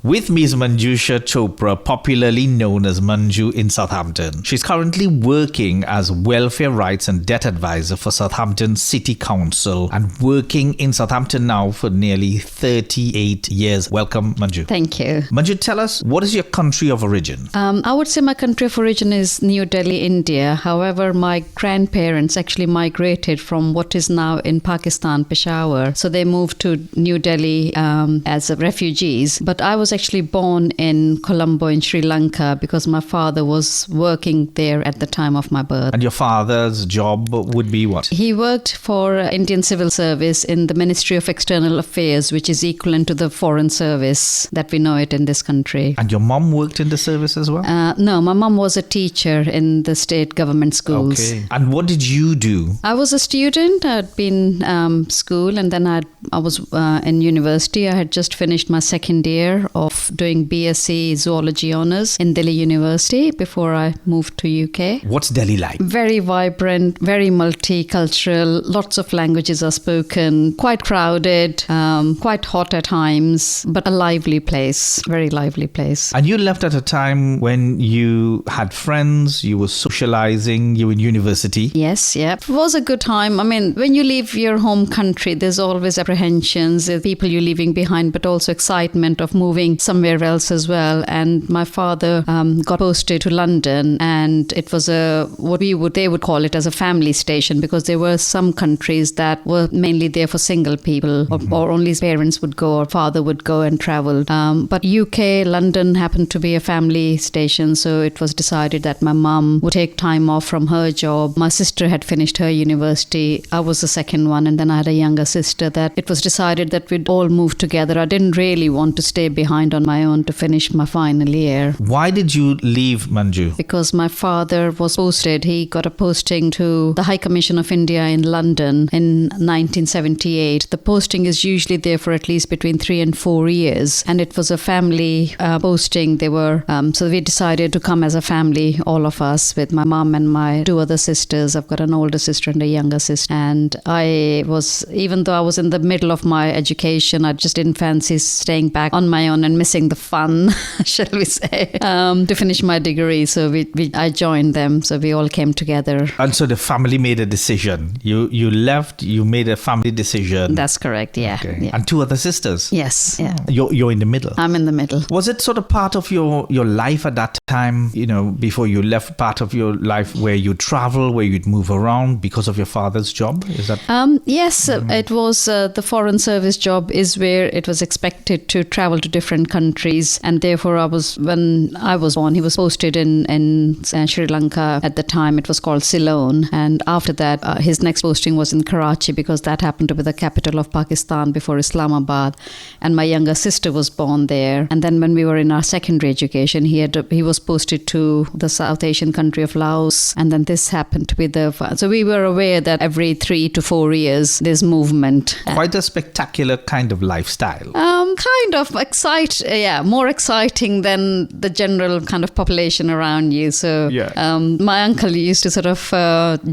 With Ms. Manju Chopra, popularly known as Manju in Southampton. She's currently working as welfare rights and debt advisor for Southampton City Council and working in Southampton now for nearly 38 years. Welcome, Manju. Thank you. Manju, tell us, what is your country of origin? I would say my country of origin is New Delhi, India. However, my grandparents actually migrated from what is now in Pakistan, Peshawar. So they moved to New Delhi as refugees. But I was actually born in Colombo in Sri Lanka because my father was working there at the time of my birth. And your father's job would be what? He worked for Indian Civil Service in the Ministry of External Affairs, which is equivalent to the Foreign Service that we know it in this country. And your mom worked in the service as well? No, my mom was a teacher in the state government schools. Okay. And what did you do? I was a student. I'd been school and then I was in university. I had just finished my second year of doing BSc Zoology Honours in Delhi University before I moved to UK. What's Delhi like? Very vibrant, very multicultural, lots of languages are spoken, quite crowded, quite hot at times, but a lively place, very lively place. And you left at a time when you had friends, you were socializing, you were in university. Yes, yeah. It was a good time. I mean, when you leave your home country, there's always apprehensions, people you're leaving behind, but also excitement of moving somewhere else as well. And my father got posted to London, and it was they would call it as a family station, because there were some countries that were mainly there for single people, or only parents would go or father would go and travel. But UK, London happened to be a family station, so it was decided that my mum would take time off from her job. My sister had finished her university. I was the second one, and then I had a younger sister. That it was decided that we'd all move together. I didn't really want to stay behind on my own to finish my final year. Why did you leave, Manju? Because my father was posted. He got a posting to the High Commission of India in London in 1978. The posting is usually there for at least between 3 and 4 years, and it was a family posting. They were so we decided to come as a family, all of us, with my mum and my 2 other sisters. I've got an older sister and a younger sister, and even though I was in the middle of my education, I just didn't fancy staying back on my own and missing the fun, shall we say, to finish my degree. So I joined them. So we all came together. And so the family made a decision. You left, you made a family decision. That's correct, yeah. Okay. Yeah. And 2 other sisters? Yes, yeah. You're in the middle? I'm in the middle. Was it sort of part of your life at that time, before you left, part of your life where you travel, where you'd move around because of your father's job? Is that? Yes, it was the Foreign Service job is where it was expected to travel to different countries, and therefore when I was born, he was posted in Sri Lanka. At the time it was called Ceylon, and after that his next posting was in Karachi, because that happened to be the capital of Pakistan before Islamabad, and my younger sister was born there. And then when we were in our secondary education, he was posted to the South Asian country of Laos, and then this happened to be so we were aware that every 3 to 4 years there's movement. Quite a spectacular kind of lifestyle. Kind of more exciting than the general kind of population around you. So my uncle used to sort of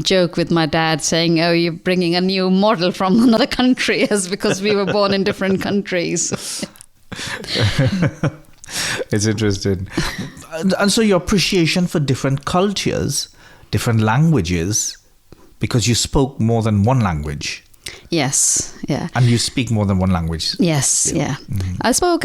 joke with my dad, saying, "Oh, you're bringing a new model from another country," as because we were born in different countries. It's interesting. And so your appreciation for different cultures, different languages, because you spoke more than one language. Yes, yeah. And you speak more than one language. Yes, yeah. Mm-hmm. I spoke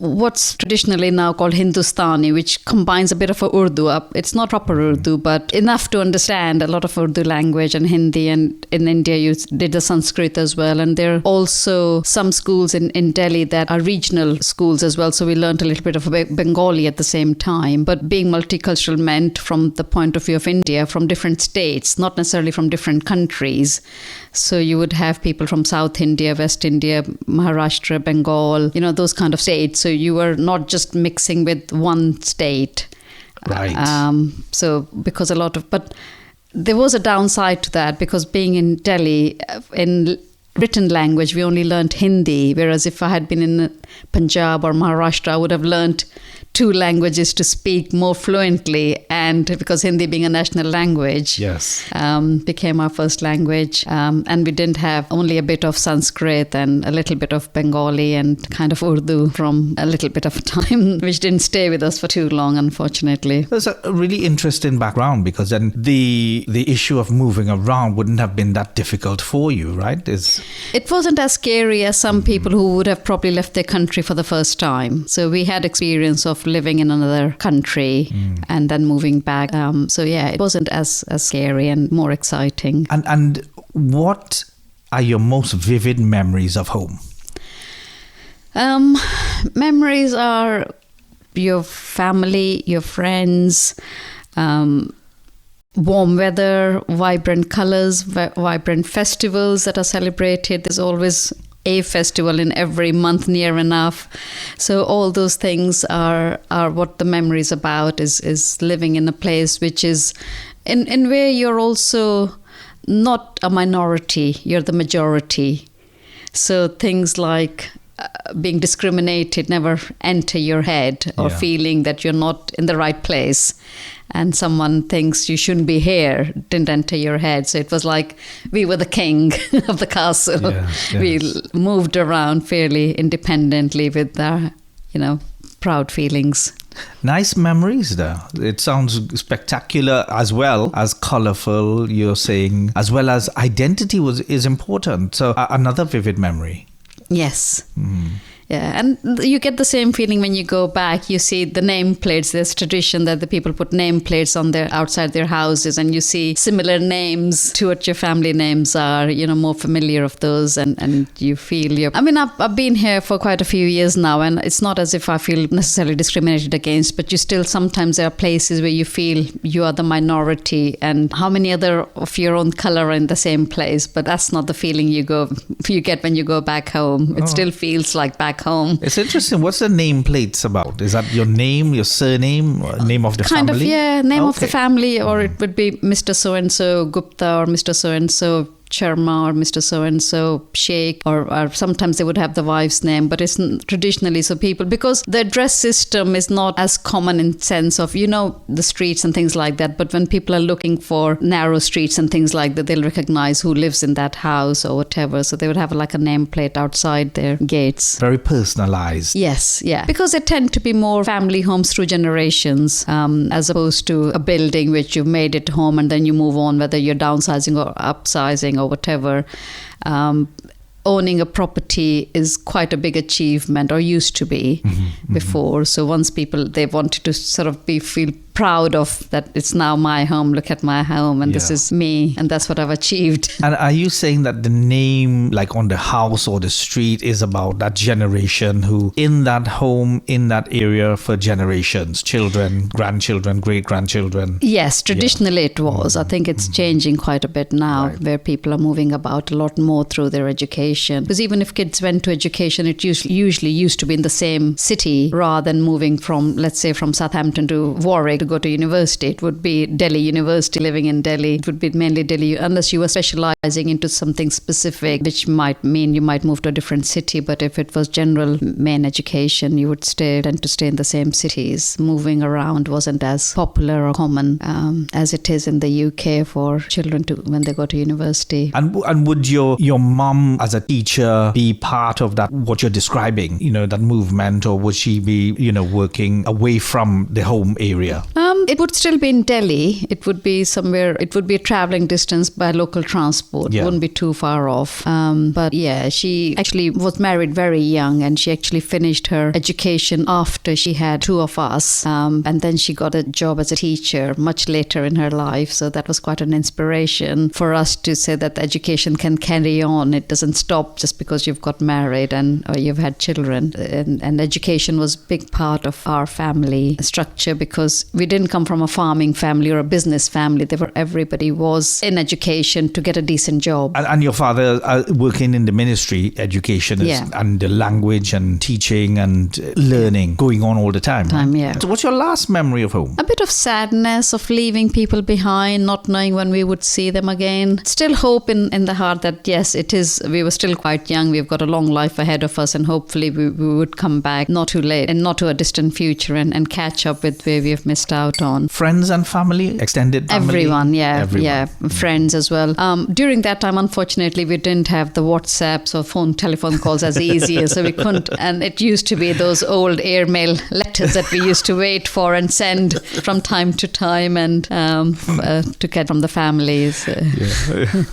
what's traditionally now called Hindustani, which combines a bit of Urdu. It's not proper Urdu, but enough to understand a lot of Urdu language and Hindi. And in India, you did the Sanskrit as well. And there are also some schools in Delhi that are regional schools as well. So we learned a little bit of Bengali at the same time. But being multicultural meant, from the point of view of India, from different states, not necessarily from different countries. So you would have people from South India, West India, Maharashtra, Bengal, those kind of states. So you were not just mixing with one state. Right. So because but there was a downside to that, because being in Delhi, in written language, we only learned Hindi. Whereas if I had been in Punjab or Maharashtra, I would have learned two languages to speak more fluently, and because Hindi being a national language, became our first language, and we didn't have only a bit of Sanskrit and a little bit of Bengali and kind of Urdu from a little bit of time, which didn't stay with us for too long, unfortunately. There's a really interesting background, because then the issue of moving around wouldn't have been that difficult for you, right? It wasn't as scary as some people who would have probably left their country for the first time. So we had experience of living in another country and then moving back. It wasn't as scary and more exciting. And what are your most vivid memories of home? Memories are your family, your friends, warm weather, vibrant colors, vibrant festivals that are celebrated. There's always a festival in every month near enough. So all those things are what the memory is about, is living in a place which is in where you're also not a minority, you're the majority. So things like being discriminated never enter your head, or feeling that you're not in the right place and someone thinks you shouldn't be here didn't enter your head. So it was like we were the king of the castle. We moved around fairly independently with our, proud feelings. Nice memories there. It sounds spectacular as well as colourful, you're saying, as well as identity is important. So another vivid memory. Yes. Yeah, and you get the same feeling when you go back. You see the nameplates. There's tradition that the people put nameplates on their outside their houses, and you see similar names to what your family names are. More familiar of those, and you feel I've been here for quite a few years now, and it's not as if I feel necessarily discriminated against, but you still sometimes there are places where you feel you are the minority, and how many other of your own color are in the same place. But that's not the feeling you get when you go back home. It still feels like back home. It's interesting. What's the nameplates about? Is that your name, your surname, or name of the family? Name of the family, or it would be Mr. So-and-so Gupta, or Mr. So-and-so Sharma, or Mr. So-and-so Sheikh, or sometimes they would have the wife's name, but it's traditionally so people, because the address system is not as common in sense of, the streets and things like that, but when people are looking for narrow streets and things like that, they'll recognize who lives in that house or whatever, so they would have like a nameplate outside their gates. Very personalized. Yes, yeah, because they tend to be more family homes through generations, as opposed to a building which you've made it home and then you move on, whether you're downsizing or upsizing or whatever. Owning a property is quite a big achievement, or used to be before. So once they wanted to sort of feel proud of that, it's now my home, look at my home, and this is me, and that's what I've achieved. And are you saying that the name, like on the house or the street, is about that generation who in that home, in that area for generations, children, grandchildren, great-grandchildren? Yes, traditionally it was. I think it's changing quite a bit now, where people are moving about a lot more through their education. Because even if kids went to education, it usually used to be in the same city, rather than moving from, let's say, from Southampton to Warwick to go to university. It would be Delhi University, living in Delhi. It would be mainly Delhi, unless you were specializing into something specific, which might mean you might move to a different city. But if it was general main education, you would tend to stay in the same cities. Moving around wasn't as popular or common as it is in the UK for children when they go to university. And would your mum as a teacher be part of that, what you're describing, that movement, or would she be, working away from the home area? It would still be in Delhi. It would be somewhere, it would be a traveling distance by local transport. It wouldn't be too far off. But she actually was married very young, and she actually finished her education after she had two of us. And then she got a job as a teacher much later in her life. So that was quite an inspiration for us to say that the education can carry on. It doesn't stop just because you've got married or you've had children. And education was a big part of our family structure, because we didn't come come from a farming family or a business family. Everybody was in education to get a decent job. And your father working in the ministry, education and the language and teaching and learning going on all the time. So what's your last memory of home? A bit of sadness of leaving people behind, not knowing when we would see them again. Still hope in the heart that yes, it is. We were still quite young. We've got a long life ahead of us, and hopefully we would come back not too late and not to a distant future and catch up with where we have missed out on. Friends and family, extended family? Everyone, friends as well. During that time, unfortunately, we didn't have the WhatsApps or telephone calls as easy, so we couldn't. And it used to be those old airmail letters that we used to wait for and send from time to time, and to get from the families,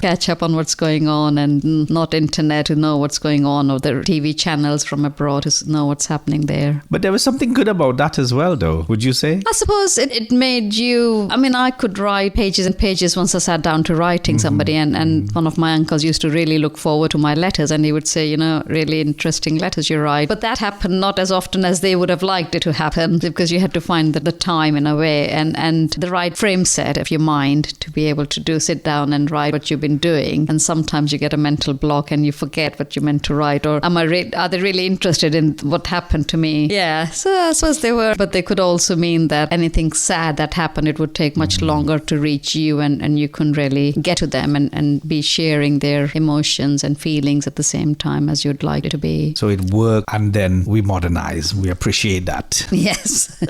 catch up on what's going on, and not internet to know what's going on, or the TV channels from abroad to know what's happening there. But there was something good about that as well, though, would you say? I suppose it made you... I mean, I could write pages and pages once I sat down to writing somebody, and one of my uncles used to really look forward to my letters, and he would say, really interesting letters you write. But that happened not as often as they would have liked it to happen, because you had to find the time in a way and the right frame set of your mind to be able to sit down and write what you've been doing. And sometimes you get a mental block and you forget what you meant to write, or are they really interested in what happened to me? Yeah, so I suppose they were, but they could also mean that anything sad that happened, it would take much longer to reach you, and you couldn't really get to them and be sharing their emotions and feelings at the same time as you'd like to be. So it worked, and then we modernize. We appreciate that. Yes.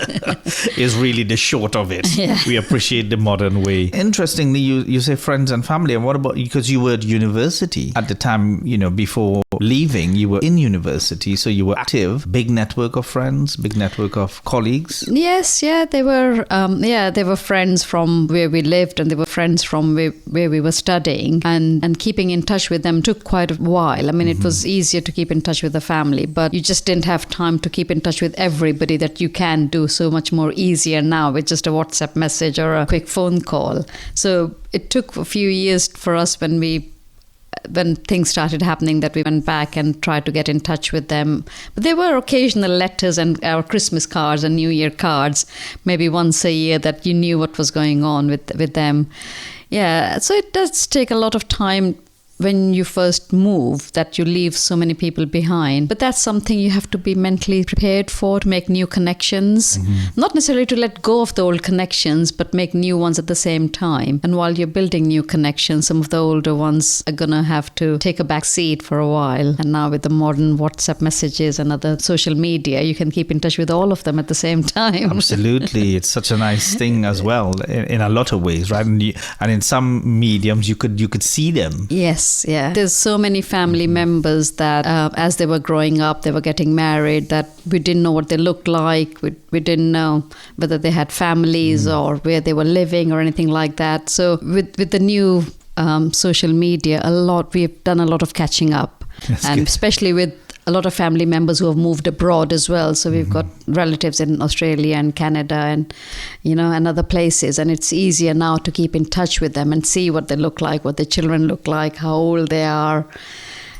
Is really the short of it. Yeah. We appreciate the modern way. Interestingly, you say friends and family. And what about, because you were at university at the time, before leaving, you were in university, so you were active. Big network of friends, big network of colleagues. Yes, they were. They were friends from where we lived, and they were friends from where we were studying, and keeping in touch with them took quite a while. I mean, it was easier to keep in touch with the family, but you just didn't have time to keep in touch with everybody that you can do so much more easier now with just a WhatsApp message or a quick phone call. So it took a few years for us when things started happening that we went back and tried to get in touch with them. But there were occasional letters and our Christmas cards and New Year cards, maybe once a year, that you knew what was going on with them. Yeah, so it does take a lot of time when you first move, that you leave so many people behind. But that's something you have to be mentally prepared for, to make new connections. Not necessarily to let go of the old connections, but make new ones at the same time. And while you're building new connections, some of the older ones are going to have to take a back seat for a while. And now with the modern WhatsApp messages and other social media, you can keep in touch with all of them at the same time. Absolutely. It's such a nice thing as well, in a lot of ways, right? And in some mediums, you could see them. Yes. Yeah. There's so many family members that as they were growing up, they were getting married, that we didn't know what they looked like. We didn't know whether they had families or where they were living or anything like that. So with the new social media, we've done a lot of catching up. That's and good. Especially with a lot of family members who have moved abroad as well. So we've got relatives in Australia and Canada and, and other places. And it's easier now to keep in touch with them and see what they look like, what their children look like, how old they are,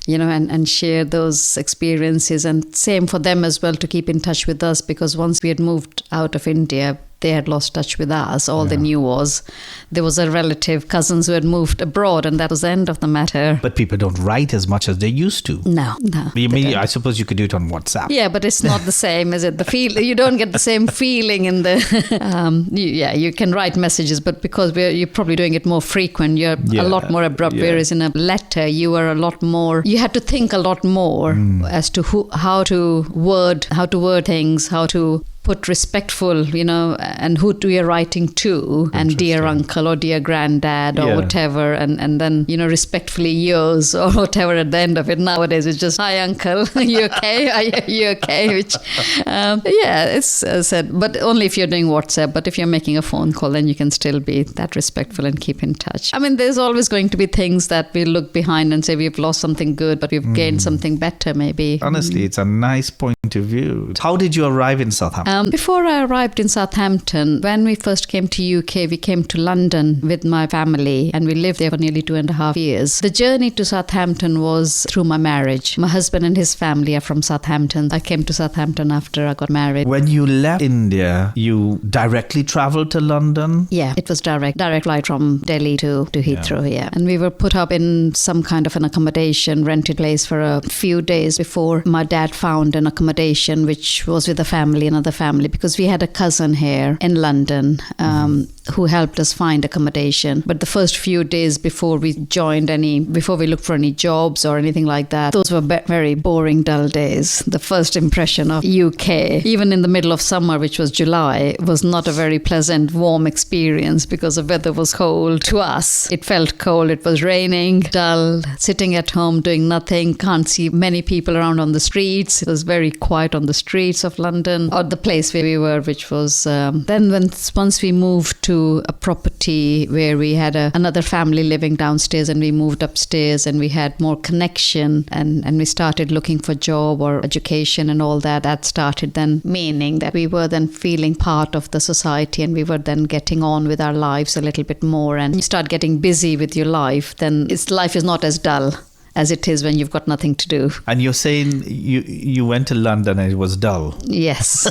and share those experiences. And same for them as well, to keep in touch with us, because once we had moved out of India, they had lost touch with us. All they knew was there was a relative, cousins who had moved abroad, and that was the end of the matter. But people don't write as much as they used to. No. I suppose you could do it on WhatsApp. Yeah, but it's not the same, is it? You don't get the same feeling in the... you can write messages, but because you're probably doing it more frequent, you're a lot more abrupt. Whereas in a letter, you were a lot more... You had to think a lot more as to how to word things, how to put respectful, and who you're writing to, and dear uncle or dear granddad or whatever, and then, respectfully yours or whatever at the end of it. Nowadays it's just, hi uncle, are you okay? Are you okay? Which, it's said, but only if you're doing WhatsApp. But if you're making a phone call, then you can still be that respectful and keep in touch. I mean, there's always going to be things that we look behind and say we've lost something good, but we've gained something better maybe. Honestly, it's a nice point of view. How did you arrive in Southampton? Before I arrived in Southampton, when we first came to UK, we came to London with my family and we lived there for nearly 2.5 years. The journey to Southampton was through my marriage. My husband and his family are from Southampton. I came to Southampton after I got married. When you left India, you directly traveled to London? Yeah, it was direct flight from Delhi to Heathrow, yeah. And we were put up in some kind of an accommodation, rented place for a few days before my dad found an accommodation which was with another family, because we had a cousin here in London who helped us find accommodation. But the first few days before we looked for any jobs or anything like that, those were very boring, dull days. The first impression of UK, even in the middle of summer, which was July, was not a very pleasant, warm experience because the weather was cold to us. It felt cold, it was raining, dull, sitting at home doing nothing, can't see many people around on the streets. It was very quiet on the streets of London, or the place where we were, which was once we moved to a property where we had another family living downstairs, and we moved upstairs and we had more connection, and we started looking for job or education and all that. That started then meaning that we were then feeling part of the society, and we were then getting on with our lives a little bit more, and you start getting busy with your life, then life is not as dull as it is when you've got nothing to do. And you're saying you went to London and it was dull? Yes.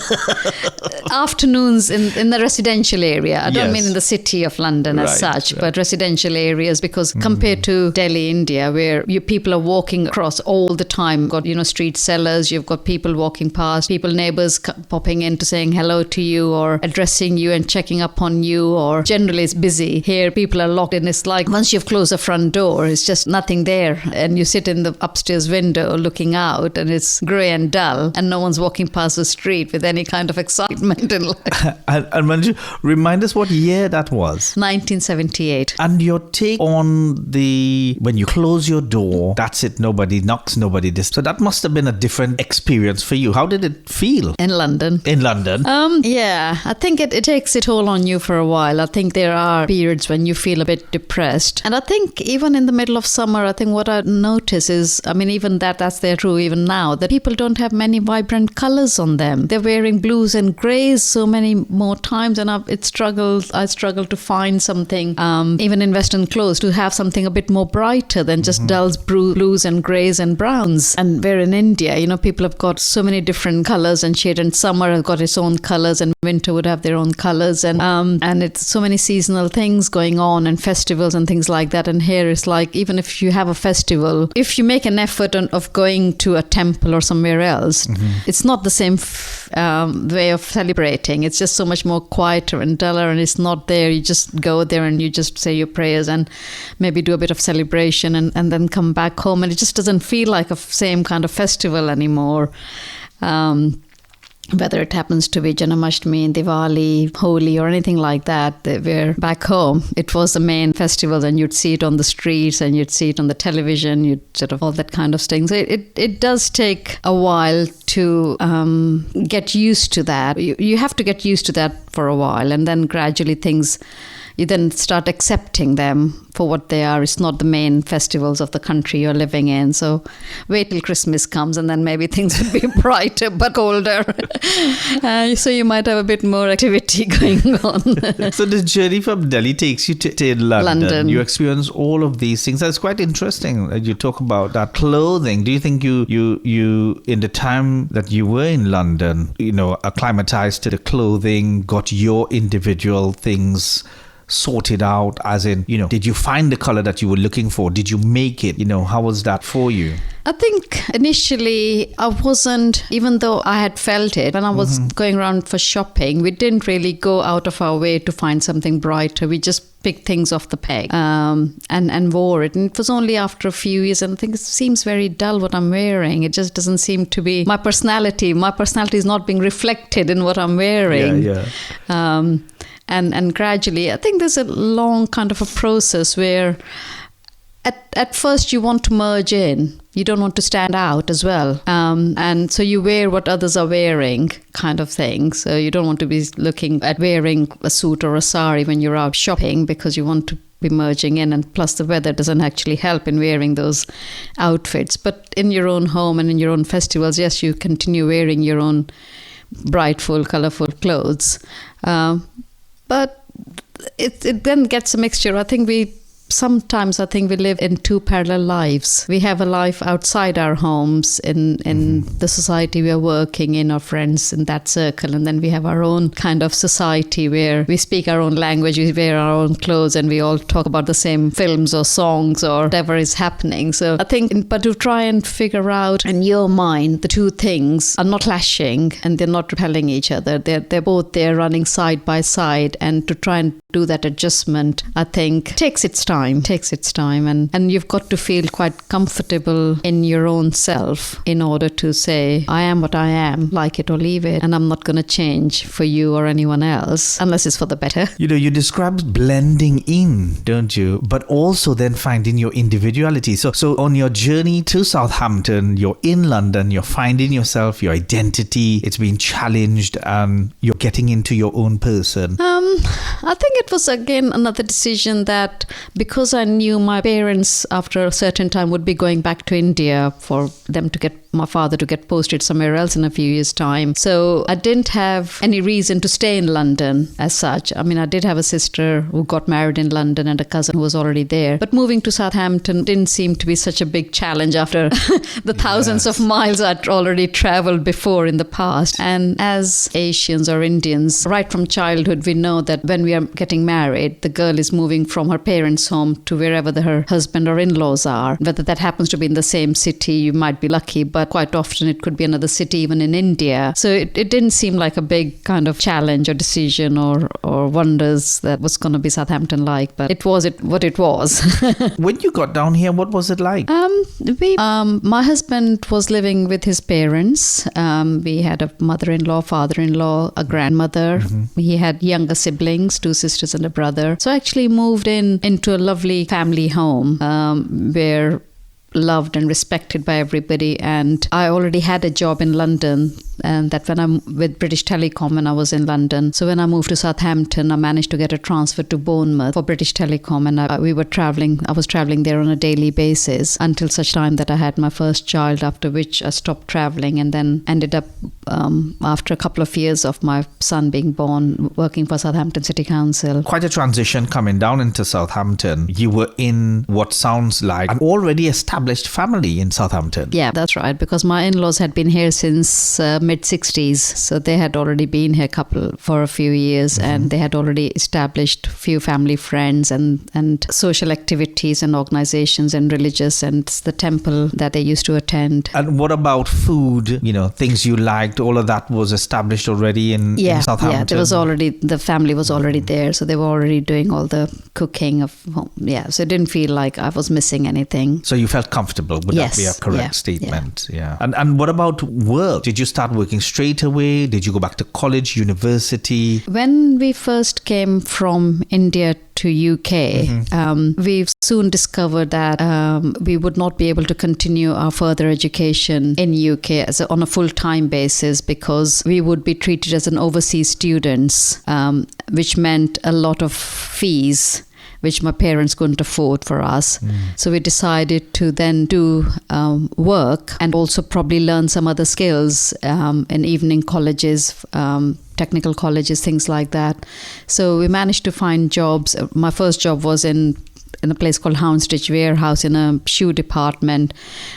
Afternoons in the residential area. I don't mean in the city of London as such, but residential areas, because compared to Delhi, India, where people are walking across all the time, you've got, street sellers, you've got people walking past, neighbors popping in to saying hello to you or addressing you and checking up on you, or generally it's busy. Here people are locked in. It's like once you've closed the front door, it's just nothing there. And you sit in the upstairs window looking out, and it's grey and dull, and no one's walking past the street with any kind of excitement in life. and Manju, remind us what year that was? 1978. And your take on when you close your door, that's it, nobody knocks, nobody this. So that must have been a different experience for you. How did it feel? In London. Yeah, I think it takes a toll on you for a while. I think there are periods when you feel a bit depressed. And I think even in the middle of summer, I think what I notice is, even that's there true even now, that people don't have many vibrant colours on them. They're wearing blues and greys so many more times, and I struggle to find something, even in Western clothes, to have something a bit more brighter than just dull blues and greys and browns. And where in India, people have got so many different colours and shades, and summer has got its own colours and winter would have their own colours, and it's so many seasonal things going on and festivals and things like that. And here it's like, even if you have a festival, if you make an effort of going to a temple or somewhere else, it's not the same way of celebrating. It's just so much more quieter and duller, and it's not there. You just go there and you just say your prayers and maybe do a bit of celebration and then come back home, and it just doesn't feel like a same kind of festival anymore. Whether it happens to be Janmashtami, Diwali, Holi or anything like that, where back home it was the main festival, and you'd see it on the streets and you'd see it on the television, you'd sort of all that kind of thing. So it does take a while to get used to that. You have to get used to that for a while, and then gradually you then start accepting them for what they are. It's not the main festivals of the country you're living in. So wait till Christmas comes, and then maybe things will be brighter but colder. So you might have a bit more activity going on. So the journey from Delhi takes you to London. You experience all of these things. That's quite interesting. You talk about that clothing. Do you think you in the time that you were in London, acclimatized to the clothing, got your individual things sorted out, as in, did you find the color that you were looking for? Did you make it? How was that for you? I think initially I wasn't, even though I had felt it when I was going around for shopping, we didn't really go out of our way to find something brighter. We just picked things off the peg and wore it. And it was only after a few years, and I think it seems very dull what I'm wearing. It just doesn't seem to be my personality. My personality is not being reflected in what I'm wearing. Yeah. And gradually, I think there's a long kind of a process where at first you want to merge in. You don't want to stand out as well. And so you wear what others are wearing kind of thing. So you don't want to be looking at wearing a suit or a sari when you're out shopping, because you want to be merging in. And plus the weather doesn't actually help in wearing those outfits. But in your own home and in your own festivals, yes, you continue wearing your own bright, full, colourful clothes. But it then gets a mixture. I think we live in two parallel lives. We have a life outside our homes, in the society we are working in, our friends in that circle, and then we have our own kind of society where we speak our own language, we wear our own clothes, and we all talk about the same films or songs or whatever is happening. So I think, but to try and figure out in your mind, the two things are not clashing and they're not repelling each other. They're both there running side by side, and to try and do that adjustment, I think, takes its time, and you've got to feel quite comfortable in your own self in order to say, I am what I am, like it or leave it, and I'm not going to change for you or anyone else unless it's for the better. You describe blending in, don't you? But also then finding your individuality. So on your journey to Southampton, you're in London, you're finding yourself, your identity, it's been challenged, and you're getting into your own person. I think it was again another decision that, because I knew my parents after a certain time would be going back to India for them to get my father to get posted somewhere else in a few years' time. So I didn't have any reason to stay in London as such. I mean, I did have a sister who got married in London and a cousin who was already there. But moving to Southampton didn't seem to be such a big challenge after the thousands of miles I'd already traveled before in the past. And as Asians or Indians, right from childhood, we know that when we are getting married, the girl is moving from her parents' home to wherever her husband or in-laws are. Whether that happens to be in the same city, you might be lucky, but quite often it could be another city, even in India. So it didn't seem like a big kind of challenge or decision or wonders that was going to be Southampton like, but it was what it was. When you got down here, what was it like? My husband was living with his parents. We had a mother-in-law, father-in-law, a grandmother. Mm-hmm. He had younger siblings, 2 sisters and a brother. So I actually moved into a lovely family home where loved and respected by everybody, and I already had a job in London, and that when I'm with British Telecom when I was in London. So when I moved to Southampton, I managed to get a transfer to Bournemouth for British Telecom, and I was traveling there on a daily basis until such time that I had my first child, after which I stopped traveling, and then ended up after a couple of years of my son being born, working for Southampton City Council. Quite a transition coming down into Southampton. You were in what sounds like an already established family in Southampton. Yeah, that's right, because my in-laws had been here since mid-60s, so they had already been here for a few years, mm-hmm. and they had already established few family friends and social activities and organizations and religious, and the temple that they used to attend. And what about food? Things you liked, all of that was established already in Southampton? Yeah, the family was already there, so they were already doing all the cooking of home. Yeah, so it didn't feel like I was missing anything. So you felt comfortable? Would that be a correct statement? Yeah. And what about work? Did you start working straight away? Did you go back to college, university? When we first came from India to UK, mm-hmm. We soon discovered that we would not be able to continue our further education in UK on a full-time basis, because we would be treated as an overseas students, which meant a lot of fees which my parents couldn't afford for us. So we decided to then do work and also probably learn some other skills in evening colleges, technical colleges, things like that. So we managed to find jobs. My first job was in a place called Houndsditch Warehouse in a shoe department.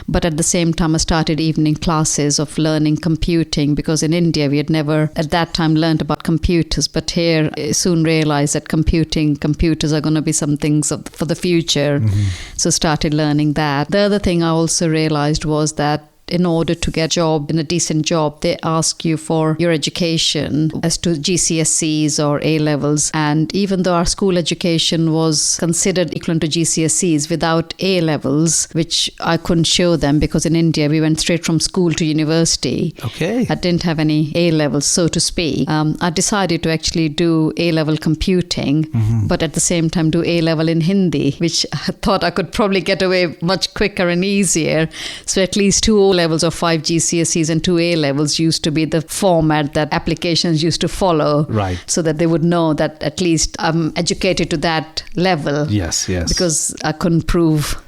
But at the same time, I started evening classes of learning computing, because in India, we had never at that time learned about computers. But here, I soon realized that computers are going to be some things for the future. Mm-hmm. So started learning that. The other thing I also realized was that in order to get a decent job, they ask you for your education as to GCSEs or A-levels. And even though our school education was considered equivalent to GCSEs without A-levels, which I couldn't show them, because in India, we went straight from school to university. Okay. I didn't have any A-levels, so to speak. I decided to actually do A-level computing, mm-hmm. but at the same time do A-level in Hindi, which I thought I could probably get away much quicker and easier. So at least 2 O-levels or 5 GCSEs and 2 A-levels used to be the format that applications used to follow. Right. So that they would know that at least I'm educated to that level. Yes. Because I couldn't prove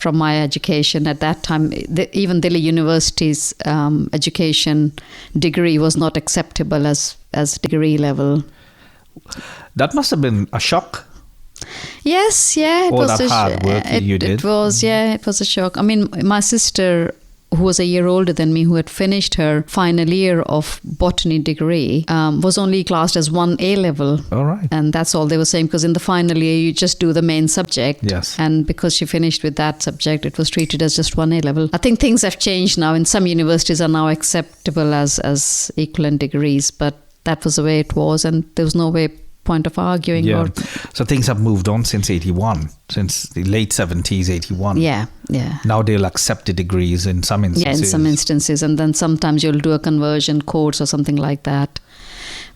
from my education. At that time, even Delhi University's education degree was not acceptable as degree level. That must have been a shock. Yes, yeah. All that hard work you did. It was, it was a shock. I mean, my sister, who was a year older than me, who had finished her final year of botany degree, was only classed as 1 A-level. All right. And that's all they were saying, because in the final year, you just do the main subject. Yes. And because she finished with that subject, it was treated as just 1 A-level. I think things have changed now, and some universities are now acceptable as equivalent degrees, but that was the way it was, and there was no point of arguing. Yeah. So things have moved on since 81, since the late 70s, 81. Yeah. Now they'll accept the degrees in some instances. Yeah, in some instances. And then sometimes you'll do a conversion course or something like that.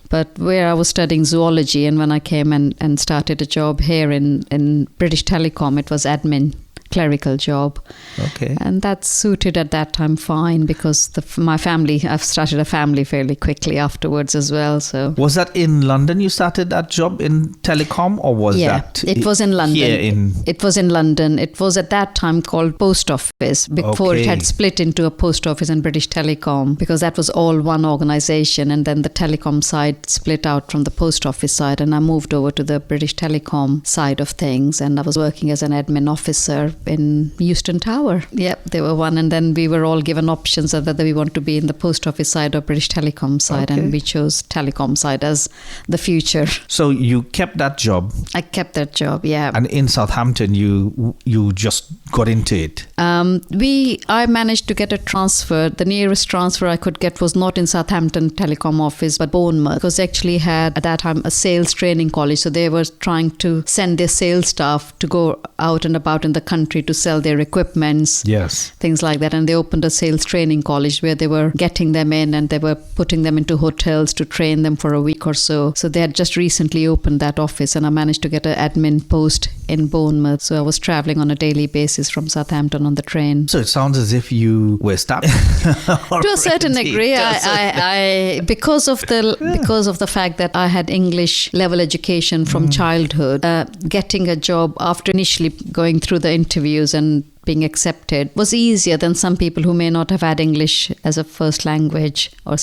But where I was studying zoology, and when I came and started a job here in British Telecom, it was admin, clerical job. Okay. And that suited at that time fine, because my family, I've started a family fairly quickly afterwards as well. So was that in London you started that job in telecom, or was that it was in London. It was in London. It was at that time called Post Office, before it had split into a Post Office and British Telecom, because that was all one organisation, and then the telecom side split out from the Post Office side, and I moved over to the British Telecom side of things, and I was working as an admin officer in Euston Tower. Yep, they were one, and then we were all given options of whether we want to be in the Post Office side or British Telecom side, and we chose Telecom side as the future. So you kept that job? I kept that job, yeah. And in Southampton, you just got into it? I managed to get a transfer. The nearest transfer I could get was not in Southampton Telecom office, but Bournemouth, because they actually had at that time a sales training college, so they were trying to send their sales staff to go out and about in the country to sell their equipments, things like that. And they opened a sales training college where they were getting them in, and they were putting them into hotels to train them for a week or so. So they had just recently opened that office, and I managed to get an admin post in Bournemouth. So I was traveling on a daily basis from Southampton on the train. So it sounds as if you were stuck. To a certain degree, I because of the fact that I had English level education from childhood, getting a job after initially going through the interviews and being accepted was easier than some people who may not have had English as a first language, or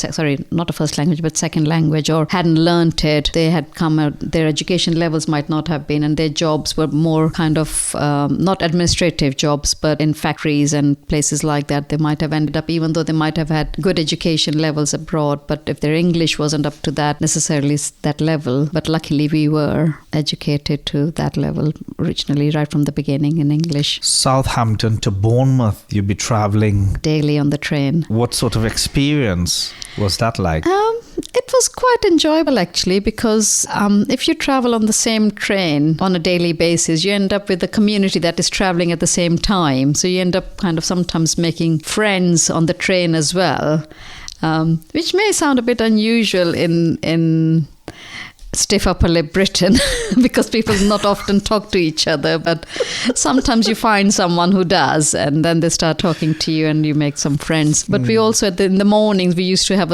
not a first language but second language, or hadn't learnt it. They had come out, their education levels might not have been, and their jobs were more kind of not administrative jobs, but in factories and places like that. They might have ended up, even though they might have had good education levels abroad, but if their English wasn't up to that necessarily that level. But luckily we were educated to that level originally, right from the beginning, in English. Southampton to Bournemouth, you'd be travelling daily on the train. What sort of experience was that like? It was quite enjoyable actually, because if you travel on the same train on a daily basis, you end up with a community that is travelling at the same time. So you end up kind of sometimes making friends on the train as well, which may sound a bit unusual in stiff upper lip Britain because people not often talk to each other, but sometimes you find someone who does, and then they start talking to you and you make some friends. But we also in the mornings we used to have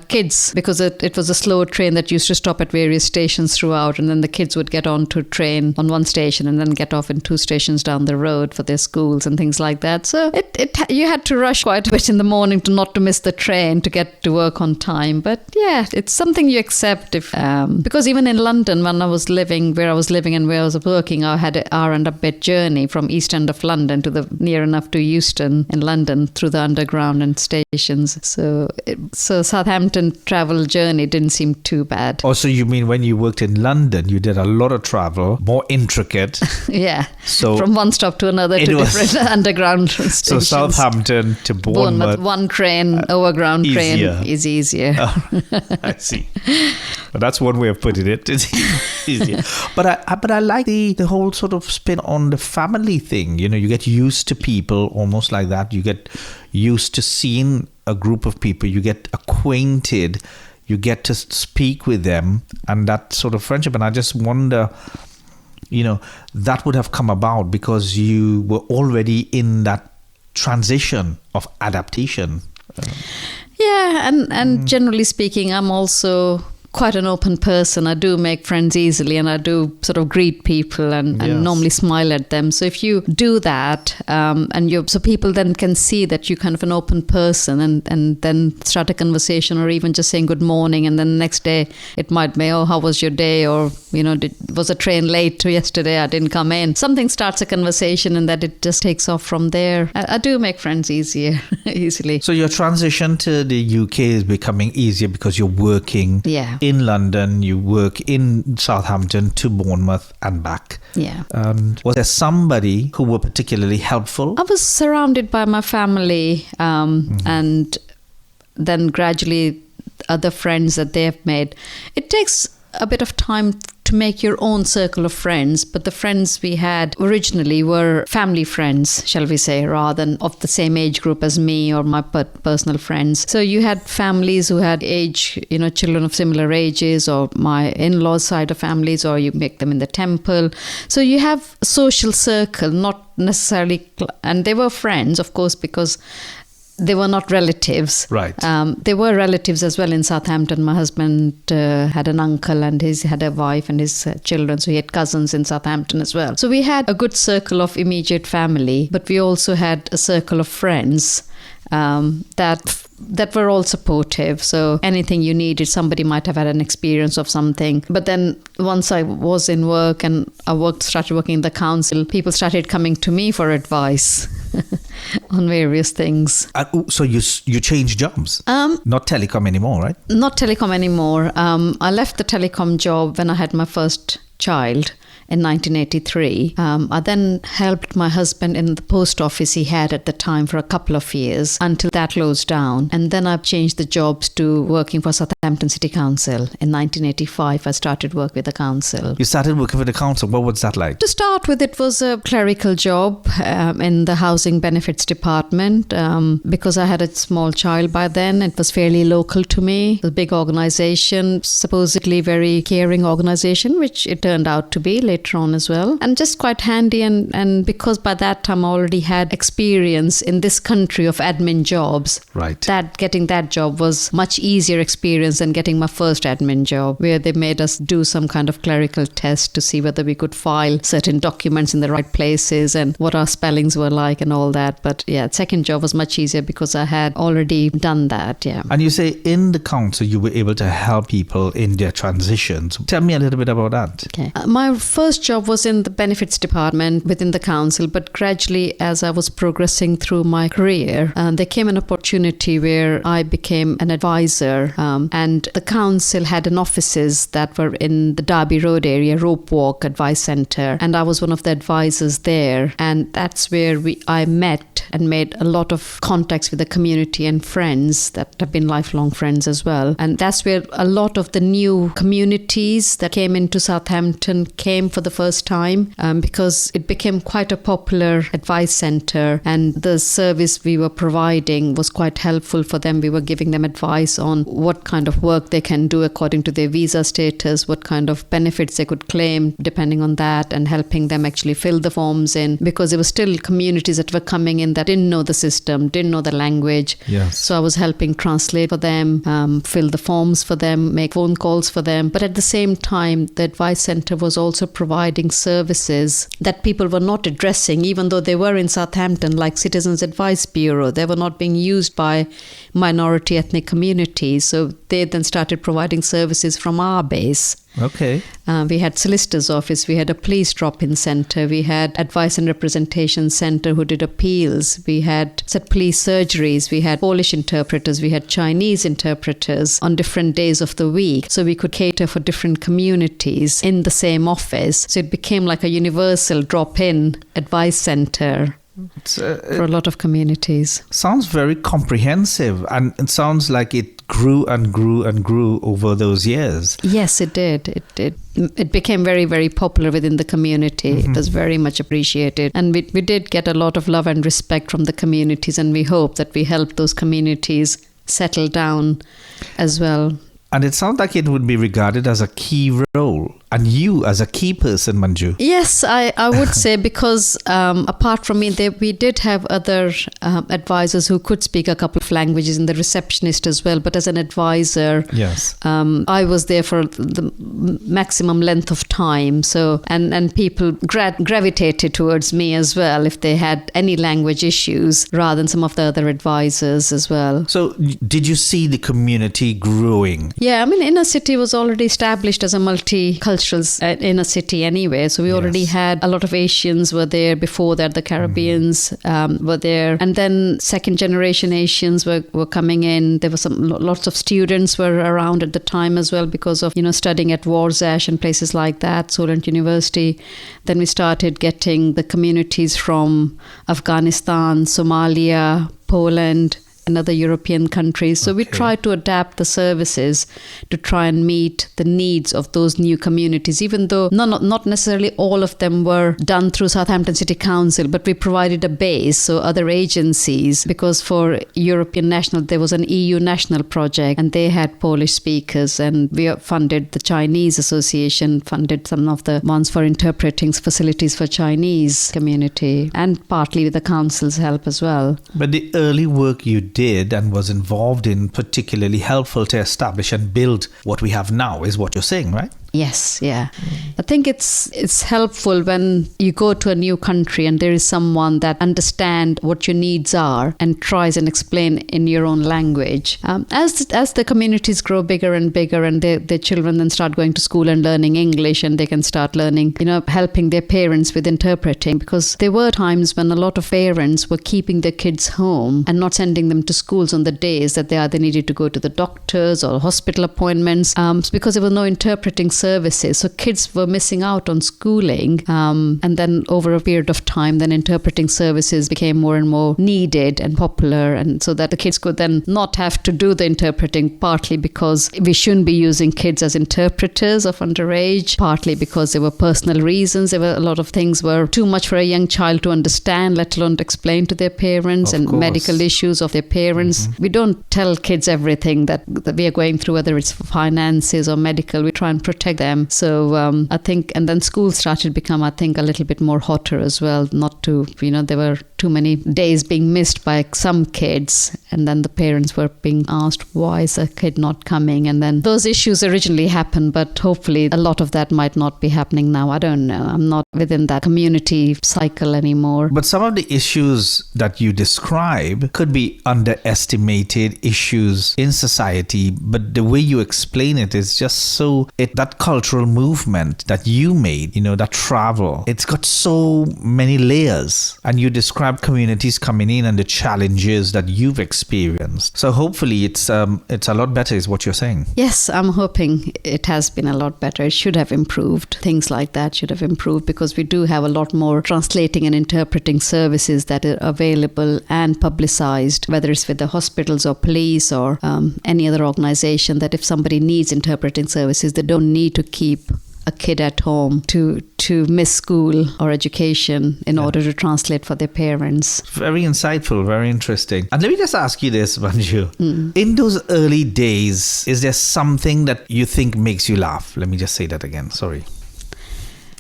kids, because it was a slow train that used to stop at various stations throughout, and then the kids would get on to train on one station and then get off in 2 stations down the road for their schools and things like that. So you had to rush quite a bit in the morning not to miss the train to get to work on time. But yeah, it's something you accept because even in London, when I was living where I was living and where I was working, I had an hour and a bit journey from East End of London to the near enough to Euston in London through the underground and stations. So Southampton travel journey didn't seem too bad. Oh, so you mean when you worked in London, you did a lot of travel, more intricate? Yeah. So from one stop to another to different underground stations. So Southampton to Bournemouth, one train, overground train is easier. I see. But that's one way of putting it. It's easier. But I like the whole sort of spin on the family thing. You know, you get used to people almost like that. You get used to seeing a group of people. You get acquainted. You get to speak with them, and that sort of friendship. And I just wonder, you know, that would have come about because you were already in that transition of adaptation. Yeah, and generally speaking, I'm also quite an open person. I do make friends easily, and I do sort of greet people and normally smile at them. So if you do that, so people then can see that you're kind of an open person, and then start a conversation, or even just saying good morning, and then the next day it might be, oh, how was your day? Or, was a train late to yesterday? I didn't come in. Something starts a conversation, and that it just takes off from there. I do make friends easily. So your transition to the UK is becoming easier because you're working in London, you work in Southampton to Bournemouth and back. Yeah. Was there somebody who were particularly helpful? I was surrounded by my family, and then gradually other friends that they have made. It takes a bit of time to make your own circle of friends, but the friends we had originally were family friends, shall we say, rather than of the same age group as me or my personal friends. So you had families who had children of similar ages, or my in-laws' side of families, or you make them in the temple. So you have a social circle, not necessarily, and they were friends, of course, because they were not relatives. Right. They were relatives as well in Southampton. My husband had an uncle, and he had a wife and his children. So he had cousins in Southampton as well. So we had a good circle of immediate family, but we also had a circle of friends that were all supportive. So anything you needed, somebody might have had an experience of something. But then once I was in work and started working in the council, people started coming to me for advice on various things. So you changed jobs? Not telecom anymore, right? Not telecom anymore. I left the telecom job when I had my first child in 1983. I then helped my husband in the post office he had at the time for a couple of years until that closed down. And then I changed the jobs to working for Southampton City Council. In 1985, I started work with the council. You started working with the council. What was that like? To start with, it was a clerical job in the housing benefits department. Because I had a small child by then, it was fairly local to me. It was a big organisation, supposedly very caring organisation, which it turned out to be later on as well, and just quite handy, and because by that time I already had experience in this country of admin jobs, right, that getting that job was much easier experience than getting my first admin job, where they made us do some kind of clerical test to see whether we could file certain documents in the right places and what our spellings were like and all that. But second job was much easier because I had already done that. And you say in the council you were able to help people in their transitions. Tell me a little bit about that. Okay. My first job was in the benefits department within the council, but gradually as I was progressing through my career, there came an opportunity where I became an advisor, and the council had an offices that were in the Derby Road area, Rope Walk Advice Centre, and I was one of the advisors there, and that's where I met and made a lot of contacts with the community and friends that have been lifelong friends as well. And that's where a lot of the new communities that came into Southampton came for the first time, because it became quite a popular advice centre, and the service we were providing was quite helpful for them. We were giving them advice on what kind of work they can do according to their visa status, what kind of benefits they could claim depending on that, and helping them actually fill the forms in, because there were still communities that were coming in that didn't know the system, didn't know the language. Yes. So I was helping translate for them, fill the forms for them, make phone calls for them. But at the same time, the advice centre was also providing services that people were not addressing, even though they were in Southampton, like Citizens Advice Bureau. They were not being used by minority ethnic communities. So they then started providing services from our base. Okay. We had solicitor's office, we had a police drop-in centre, we had advice and representation centre who did appeals, we had police surgeries, we had Polish interpreters, we had Chinese interpreters on different days of the week. So we could cater for different communities in the same office. So it became like a universal drop-in advice centre for a lot of communities. Sounds very comprehensive, and it sounds like it grew and grew and grew over those years. Yes, it did. It became very, very popular within the community. Mm-hmm. It was very much appreciated. And we did get a lot of love and respect from the communities, and we hope that we helped those communities settle down as well. And it sounds like it would be regarded as a key role and you as a key person, Manju. Yes, I would say, because apart from me, we did have other advisors who could speak a couple of languages, and the receptionist as well. But as an advisor, Yes. I was there for the maximum length of time. So and people gravitated towards me as well if they had any language issues, rather than some of the other advisors as well. So did you see the community growing? Yeah, I mean, inner city was already established as a multicultural inner city anyway. So we already had a lot of Asians were there before that. The Caribbeans were there, and then second generation Asians were coming in. There were lots of students were around at the time as well, because of studying at Warsash and places like that, Solent University. Then we started getting the communities from Afghanistan, Somalia, Poland, and other European countries. So we tried to adapt the services to try and meet the needs of those new communities, even though not necessarily all of them were done through Southampton City Council, but we provided a base, so other agencies, because for European national, there was an EU national project, and they had Polish speakers, and we funded the Chinese Association, funded some of the ones for interpreting facilities for Chinese community, and partly with the council's help as well. But the early work you did and was involved in particularly helpful to establish and build what we have now, is what you're saying, right? Yes, yeah. I think it's helpful when you go to a new country and there is someone that understands what your needs are and tries and explain in your own language. As the communities grow bigger and bigger, and their children then start going to school and learning English, and they can start learning, helping their parents with interpreting, because there were times when a lot of parents were keeping their kids home and not sending them to schools on the days that they either needed to go to the doctors or hospital appointments, because there were no interpreting services. So kids were missing out on schooling, and then over a period of time, then interpreting services became more and more needed and popular, and so that the kids could then not have to do the interpreting, partly because we shouldn't be using kids as interpreters of underage, partly because there were personal reasons. There were a lot of things were too much for a young child to understand, let alone to explain to their parents, and medical issues of their parents. We don't tell kids everything that we are going through, whether it's finances or medical. We try and protect them. So I think, and then school started to become, I think, a little bit more hotter as well. Not to, there were too many days being missed by some kids, and then the parents were being asked, why is a kid not coming? And then those issues originally happened, but hopefully a lot of that might not be happening now. I don't know. I'm not within that community cycle anymore. But some of the issues that you describe could be underestimated issues in society, but the way you explain it is just so, that cultural movement that you made, that travel, it's got so many layers, and you describe communities coming in and the challenges that you've experienced. So hopefully it's a lot better, is what you're saying. Yes, I'm hoping it has been a lot better. It should have improved. Things like that should have improved, because we do have a lot more translating and interpreting services that are available and publicized, whether it's with the hospitals or police or any other organization, that if somebody needs interpreting services, they don't need to keep a kid at home to miss school or education in order to translate for their parents. Very insightful, very interesting. And let me just ask you this, Manju. In those early days, is there something that you think makes you laugh? Let me just say that again. Sorry.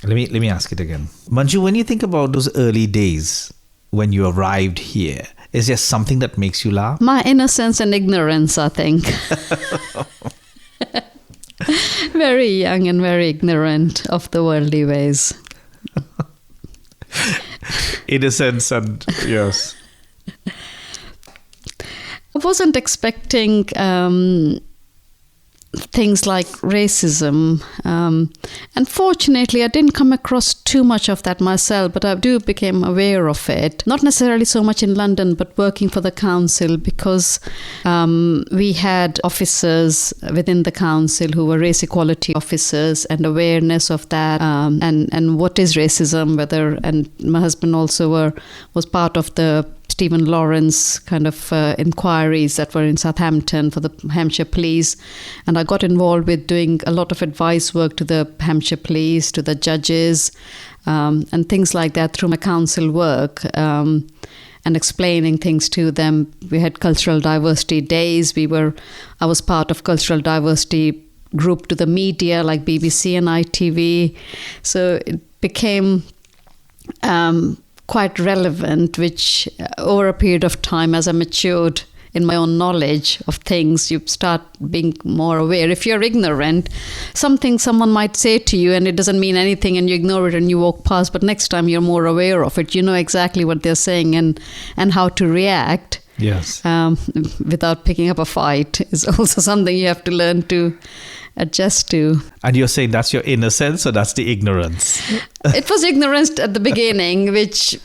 Let me ask it again. Manju, when you think about those early days when you arrived here, is there something that makes you laugh? My innocence and ignorance, I think. Very young and very ignorant of the worldly ways. Innocence and yes. I wasn't expecting things like racism. Unfortunately, I didn't come across too much of that myself, but I do became aware of it. Not necessarily so much in London, but working for the council, because we had officers within the council who were race equality officers, and awareness of that, and what is racism, and my husband also was part of the Stephen Lawrence kind of inquiries that were in Southampton for the Hampshire Police, and I got involved with doing a lot of advice work to the Hampshire Police, to the judges, and things like that through my council work, and explaining things to them. We had cultural diversity days. I was part of cultural diversity grouped to the media like BBC and ITV. So it became quite relevant, which over a period of time, as I matured in my own knowledge of things, you start being more aware. If you're ignorant, something someone might say to you and it doesn't mean anything and you ignore it and you walk past, but next time you're more aware of it. You know exactly what they're saying and how to react. Yes. Without picking up a fight is also something you have to learn to adjust to. And you're saying that's your innocence, or that's the ignorance? It was ignorance at the beginning, which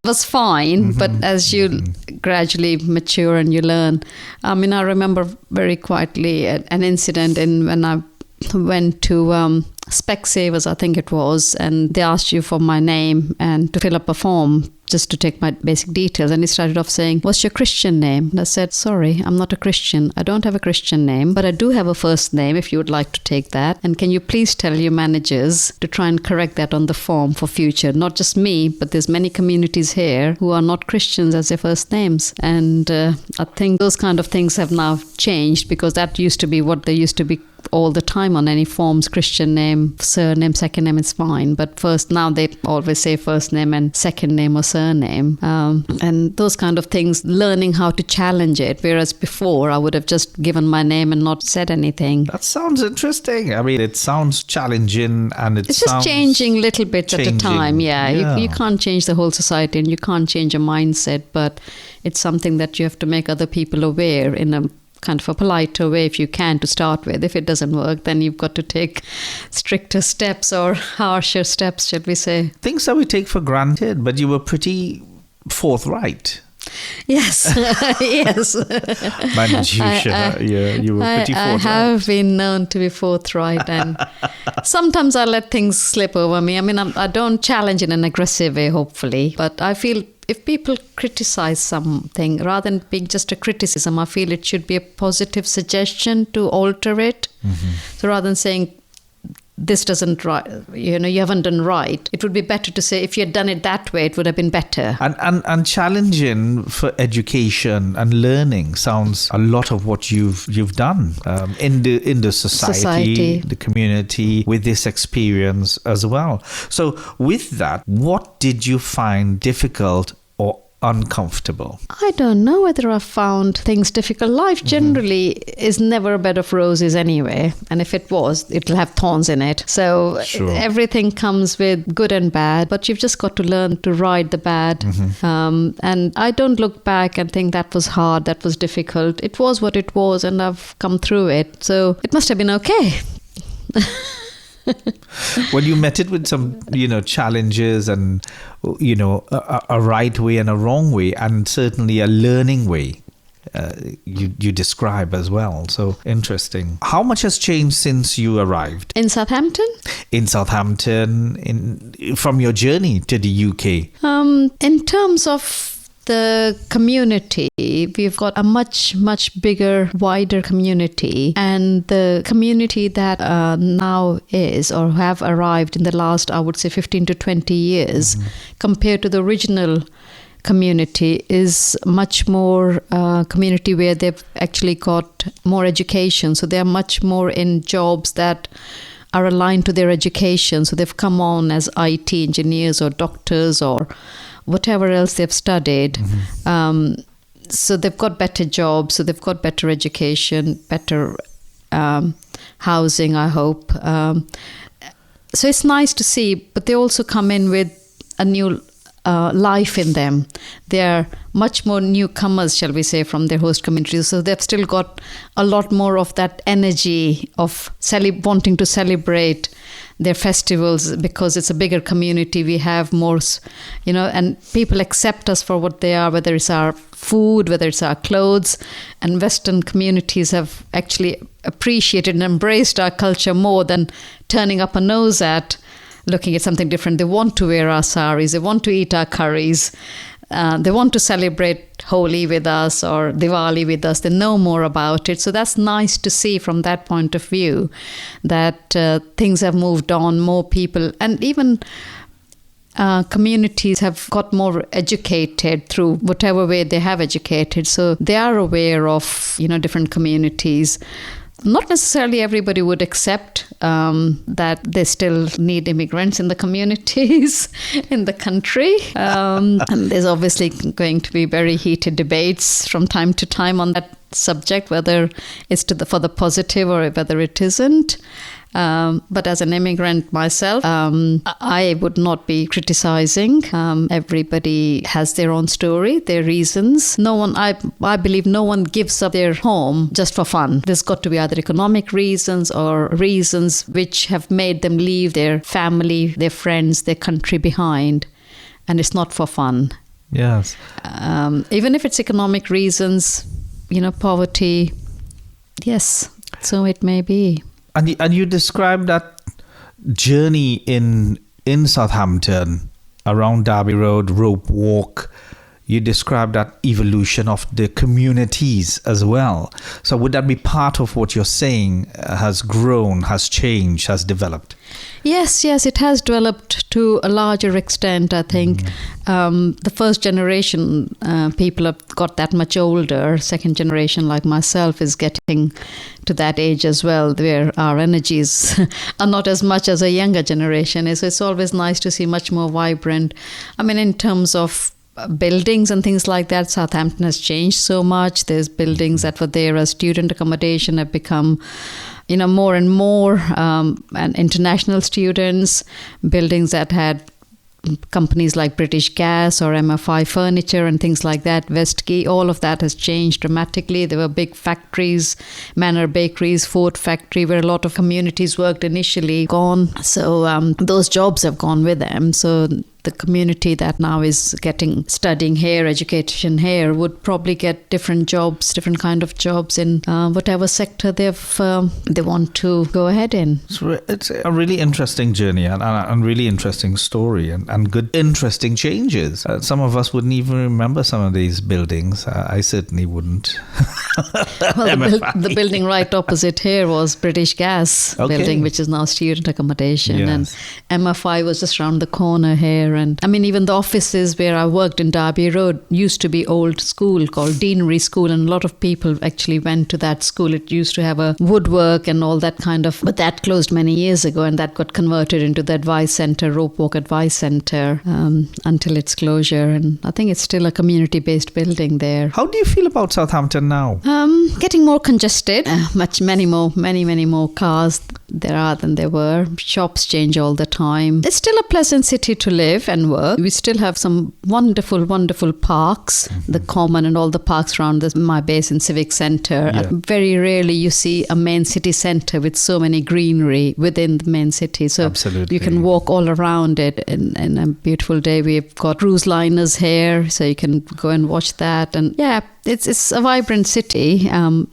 was fine, but as you gradually mature and you learn. I mean, I remember very quietly an incident when I went to Specsavers, I think it was, and they asked you for my name and to fill up a form just to take my basic details. And he started off saying, "What's your Christian name?" And I said, "Sorry, I'm not a Christian. I don't have a Christian name, but I do have a first name if you would like to take that. And can you please tell your managers to try and correct that on the form for future? Not just me, but there's many communities here who are not Christians as their first names." And I think those kind of things have now changed, because that used to be what they used to be all the time on any forms. Christian name, surname, second name is fine, but first, now they always say first name and second name or surname, and those kind of things, learning how to challenge it, whereas before I would have just given my name and not said anything. That sounds interesting. I mean, it sounds challenging, and it's just changing little bits at a time. You can't change the whole society and you can't change a mindset, but it's something that you have to make other people aware in a kind of a politer way, if you can, to start with. If it doesn't work, then you've got to take stricter steps or harsher steps, should we say. Things that we take for granted, but you were pretty forthright. Yes, yes. Manju, you were pretty forthright. I have been known to be forthright, and sometimes I let things slip over me. I mean, I don't challenge in an aggressive way, hopefully, but I feel if people criticize something, rather than being just a criticism, I feel it should be a positive suggestion to alter it. So rather than saying, this doesn't right, you haven't done right, it would be better to say, if you had done it that way, it would have been better. And challenging for education and learning sounds a lot of what you've done in the society, the community, with this experience as well. So with that, what did you find difficult or uncomfortable? I don't know whether I found things difficult. Life generally is never a bed of roses anyway, and if it was, it'll have thorns in it. So everything comes with good and bad, but you've just got to learn to ride the bad. And I don't look back and think that was hard, that was difficult. It was what it was, and I've come through it, so it must have been okay. Well, you met it with some, challenges and, a right way and a wrong way, and certainly a learning way. You describe as well. So interesting. How much has changed since you arrived? In Southampton? In Southampton, from your journey to the UK? In terms of the community, we've got a much, much bigger, wider community. And the community that now is, or have arrived in the last, I would say, 15 to 20 years, compared to the original community, is much more community where they've actually got more education. So they're much more in jobs that are aligned to their education. So they've come on as IT engineers or doctors or whatever else they've studied. So they've got better jobs, so they've got better education, better housing, I hope. So it's nice to see, but they also come in with a new life in them. They're much more newcomers, shall we say, from their host communities. So they've still got a lot more of that energy of wanting to celebrate their festivals, because it's a bigger community. We have more, and people accept us for what they are, whether it's our food, whether it's our clothes. And Western communities have actually appreciated and embraced our culture more than turning up a nose at looking at something different. They want to wear our saris, they want to eat our curries, they want to celebrate Holi with us or Diwali with us. They know more about it. So that's nice to see from that point of view, that things have moved on, more people, and even communities have got more educated through whatever way they have educated. So they are aware of, different communities. not necessarily everybody would accept that they still need immigrants in the communities in the country. And there's obviously going to be very heated debates from time to time on that subject, whether it's for the positive or whether it isn't. But as an immigrant myself, I would not be criticizing. Everybody has their own story, their reasons. I believe no one gives up their home just for fun. There's got to be either economic reasons or reasons which have made them leave their family, their friends, their country behind. And it's not for fun. Yes. Even if it's economic reasons, poverty, yes, so it may be. And you described that journey in Southampton, around Derby Road, Rope Walk. You described that evolution of the communities as well. So would that be part of what you're saying has grown, has changed, has developed? Yes, it has developed to a larger extent, I think. The first generation, people have got that much older. Second generation, like myself, is getting to that age as well, where our energies are not as much as a younger generation is. So it's always nice to see much more vibrant. I mean, in terms of buildings and things like that, Southampton has changed so much. There's buildings that were there as student accommodation have become more and more and international students, buildings that had companies like British Gas or MFI Furniture and things like that, Westgate, all of that has changed dramatically. There were big factories, Manor Bakeries, Ford Factory, where a lot of communities worked initially, gone. So those jobs have gone with them. So the community that now is studying here, education here, would probably get different jobs, different kind of jobs in whatever sector they want to go ahead in. It's a really interesting journey and really interesting story and good, interesting changes. Some of us wouldn't even remember some of these buildings. I certainly wouldn't. Well, the building right opposite here was British Gas building, which is now student accommodation. Yes. And MFI was just around the corner here. And I mean, even the offices where I worked in Derby Road used to be old school called Deen In School, and a lot of people actually went to that school. It used to have a woodwork and all that kind of, but that closed many years ago, and that got converted into the Advice Centre, Rope Walk Advice Centre, until its closure. And I think it's still a community-based building there. How do you feel about Southampton now? Getting more congested, many more cars there are than there were. Shops change all the time. It's still a pleasant city to live and work. We still have some wonderful parks, the Common and all the parks around my base in Civic Centre. Yeah. Very rarely you see a main city centre with so many greenery within the main city. So absolutely, you can walk all around it in a beautiful day. We've got cruise liners here, so you can go and watch that. And yeah, it's a vibrant city.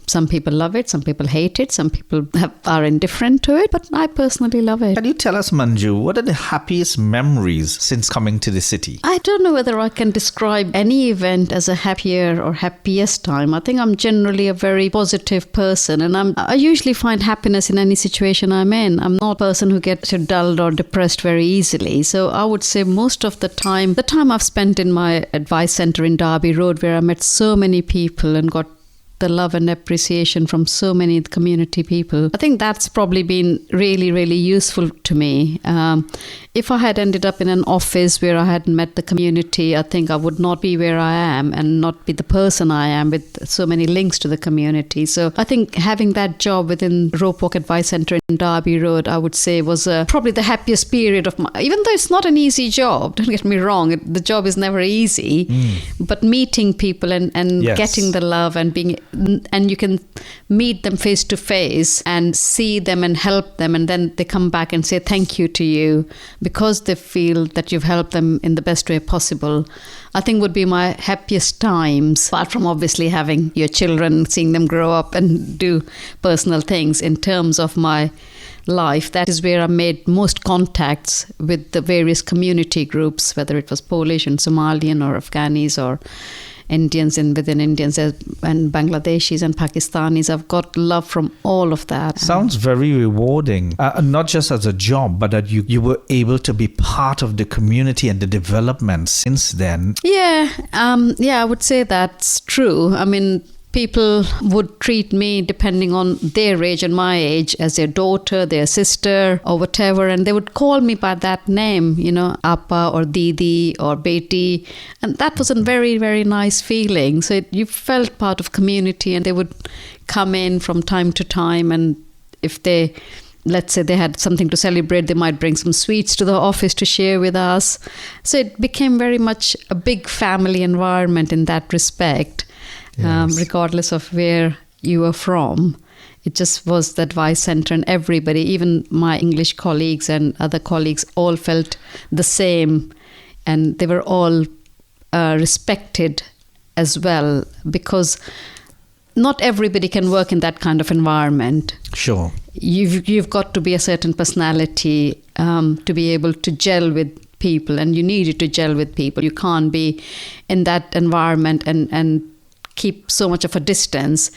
Some people love it, some people hate it, some people are indifferent to it, but I personally love it. Can you tell us, Manju, what are the happiest memories since coming to the city? I don't know whether I can describe any event as a happier or happiest time. I think I'm generally a very positive person, and I usually find happiness in any situation I'm in. I'm not a person who gets dulled or depressed very easily. So I would say most of the time I've spent in my advice centre in Derby Road, where I met so many people and got the love and appreciation from so many community people. I think that's probably been really, really useful to me. If I had ended up in an office where I hadn't met the community, I think I would not be where I am and not be the person I am with so many links to the community. So I think having that job within Rope Walk Advice Centre in Derby Road, I would say was probably the happiest period of my, even though it's not an easy job, don't get me wrong, the job is never easy, but meeting people and yes, getting the love and you can meet them face to face and see them and help them, and then they come back and say thank you to you because they feel that you've helped them in the best way possible. I think would be my happiest times, apart from obviously having your children, seeing them grow up and do personal things. In terms of my life, that is where I made most contacts with the various community groups, whether it was Polish and Somalian or Afghanis or Indians and within Indians and Bangladeshis and Pakistanis. I've got love from all of that. Sounds very rewarding, not just as a job, but that you were able to be part of the community and the development since then. Yeah, I would say that's true. I mean, people would treat me depending on their age and my age as their daughter, their sister, or whatever. And they would call me by that name, Appa or Didi or Beti. And that was a very, very nice feeling. So you felt part of community, and they would come in from time to time. And if let's say they had something to celebrate, they might bring some sweets to the office to share with us. So it became very much a big family environment in that respect. Yes. Regardless of where you were from. It just was the advice center, and everybody, even my English colleagues and other colleagues, all felt the same, and they were all respected as well, because not everybody can work in that kind of environment. Sure. You've got to be a certain personality to be able to gel with people, and you need to gel with people. You can't be in that environment and keep so much of a distance.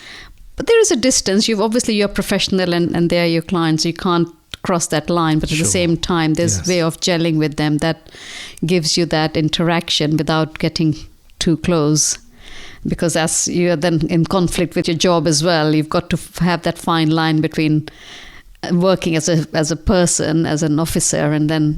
But there is a distance. You're professional, and they are your clients. You can't cross that line. But at the same time, there's a way of gelling with them that gives you that interaction without getting too close. Because as you're then in conflict with your job as well, you've got to have that fine line between working as a person, as an officer, and then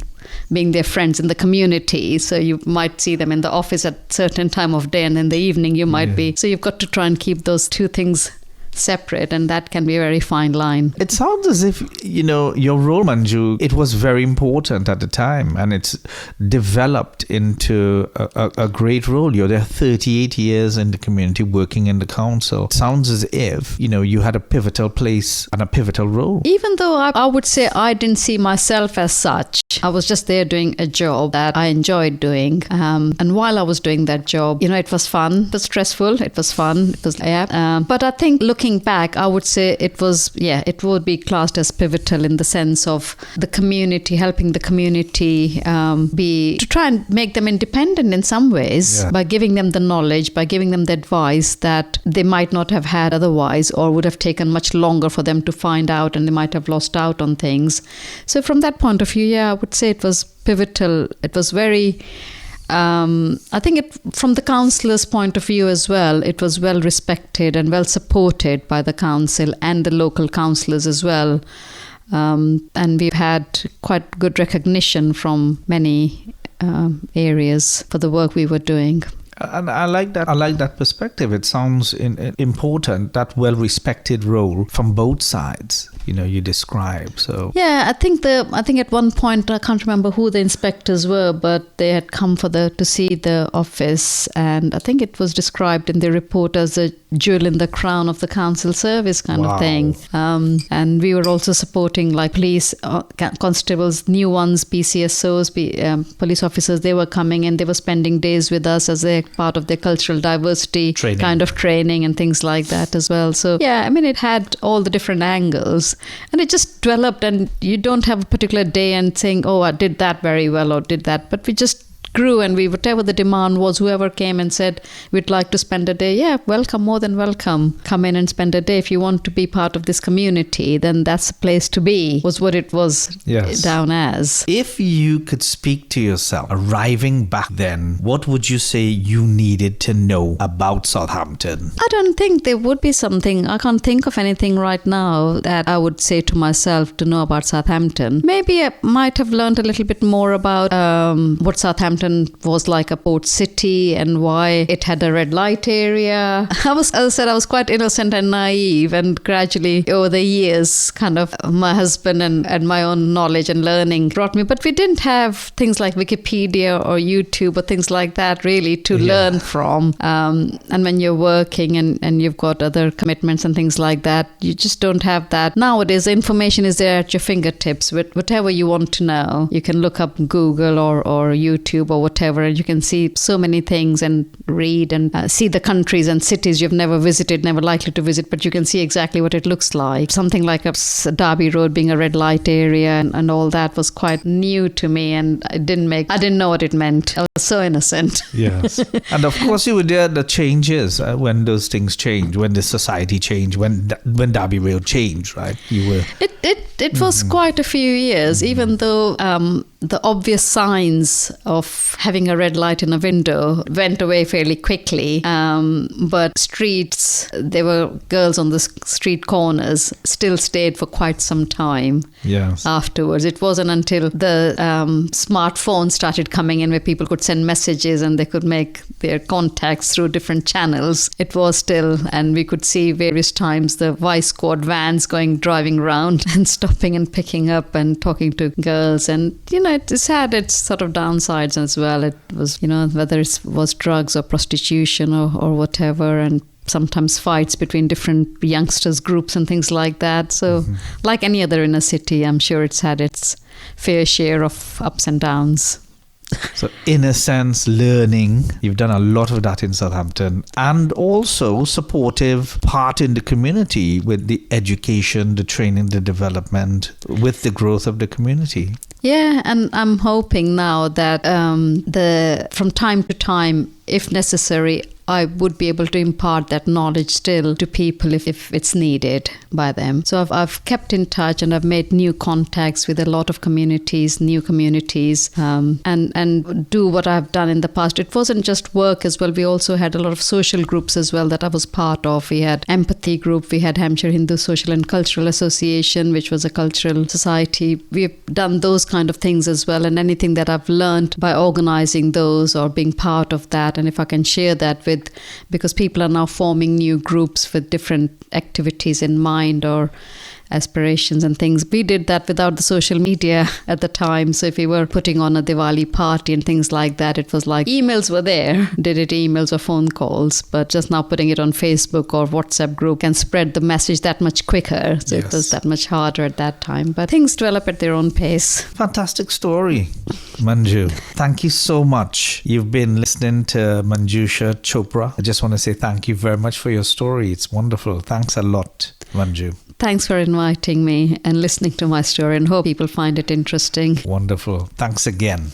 being their friends in the community. So you might see them in the office at a certain time of day, and in the evening you might be. So you've got to try and keep those two things separate, and that can be a very fine line. It sounds as if, your role, Manju, it was very important at the time, and it's developed into a great role. You're there 38 years in the community, working in the council. It sounds as if, you had a pivotal place and a pivotal role. Even though I would say I didn't see myself as such, I was just there doing a job that I enjoyed doing. And while I was doing that job, it was fun. It was stressful. It was fun. It was, but I think looking back, I would say it would be classed as pivotal in the sense of the community, helping the community to try and make them independent in some ways by giving them the knowledge, by giving them the advice that they might not have had otherwise, or would have taken much longer for them to find out, and they might have lost out on things. So from that point of view, I would say it was pivotal. It was very... I think from the councillors' point of view as well, it was well respected and well supported by the council and the local councillors as well. And we've had quite good recognition from many areas for the work we were doing. And I like that. I like that perspective. It sounds important, that well-respected role from both sides, you describe. So I think at one point, I can't remember who the inspectors were, but they had come to see the office, and I think it was described in the report as a jewel in the crown of the council service kind of thing. And we were also supporting like police constables, new ones, PCSOs, police officers. They were coming and they were spending days with us as a part of their cultural diversity kind of training and things like that as well. So it had all the different angles, and it just developed, and you don't have a particular day and saying, I did that very well or did that, but we just grew, and whatever the demand was, whoever came and said we'd like to spend a day, welcome, more than welcome, come in and spend a day. If you want to be part of this community, then that's the place to be, was what it was down as. If you could speak to yourself arriving back then, what would you say you needed to know about Southampton? I don't think there would be something. I can't think of anything right now that I would say to myself to know about Southampton. Maybe I might have learned a little bit more about what Southampton was like a port city and why it had a red light area. I was quite innocent and naive, and gradually over the years, kind of my husband and my own knowledge and learning brought me. But we didn't have things like Wikipedia or YouTube or things like that really to learn from. And when you're working and you've got other commitments and things like that, you just don't have that. Nowadays, the information is there at your fingertips. Whatever you want to know, you can look up Google or YouTube or whatever, and you can see so many things and read and see the countries and cities you've never visited, never likely to visit, but you can see exactly what it looks like. Something like a Derby Road being a red light area and all that was quite new to me, and I didn't know what it meant. I was so innocent. Yes. And of course you were there the changes when those things change, when the society changed, when Derby Road changed, right? You were... It was quite a few years, even though the obvious signs of having a red light in a window went away fairly quickly. But streets, there were girls on the street corners, still stayed for quite some time. Yes. Afterwards. It wasn't until the smartphones started coming in where people could send messages and they could make their contacts through different channels. It was still, and we could see various times the Vice Squad vans driving around and stopping and picking up and talking to girls. And, it's had its sort of downsides as well. It was, whether it was drugs or prostitution or whatever, and sometimes fights between different youngsters groups and things like that. So like any other inner city, I'm sure it's had its fair share of ups and downs. So in a sense, learning, you've done a lot of that in Southampton, and also supportive part in the community with the education, the training, the development, with the growth of the community. Yeah, and I'm hoping now that from time to time, if necessary, I would be able to impart that knowledge still to people if it's needed by them. So I've kept in touch and I've made new contacts with a lot of communities, new communities, and do what I've done in the past. It wasn't just work as well. We also had a lot of social groups as well that I was part of. We had Empathy Group, we had Hampshire Hindu Social and Cultural Association, which was a cultural society. We've done those kind of things as well, and anything that I've learned by organizing those or being part of that, and if I can share that with, because people are now forming new groups with different activities in mind or aspirations and things. We did that without the social media at the time. So if we were putting on a Diwali party and things like that, it was like emails were there. Did it emails or phone calls? But just now putting it on Facebook or WhatsApp group can spread the message that much quicker. So It was that much harder at that time. But things develop at their own pace. Fantastic story, Manju. Thank you so much. You've been listening to Manju Chopra. I just want to say thank you very much for your story. It's wonderful. Thanks a lot, Manju. Thanks for inviting me and listening to my story, and hope people find it interesting. Wonderful. Thanks again.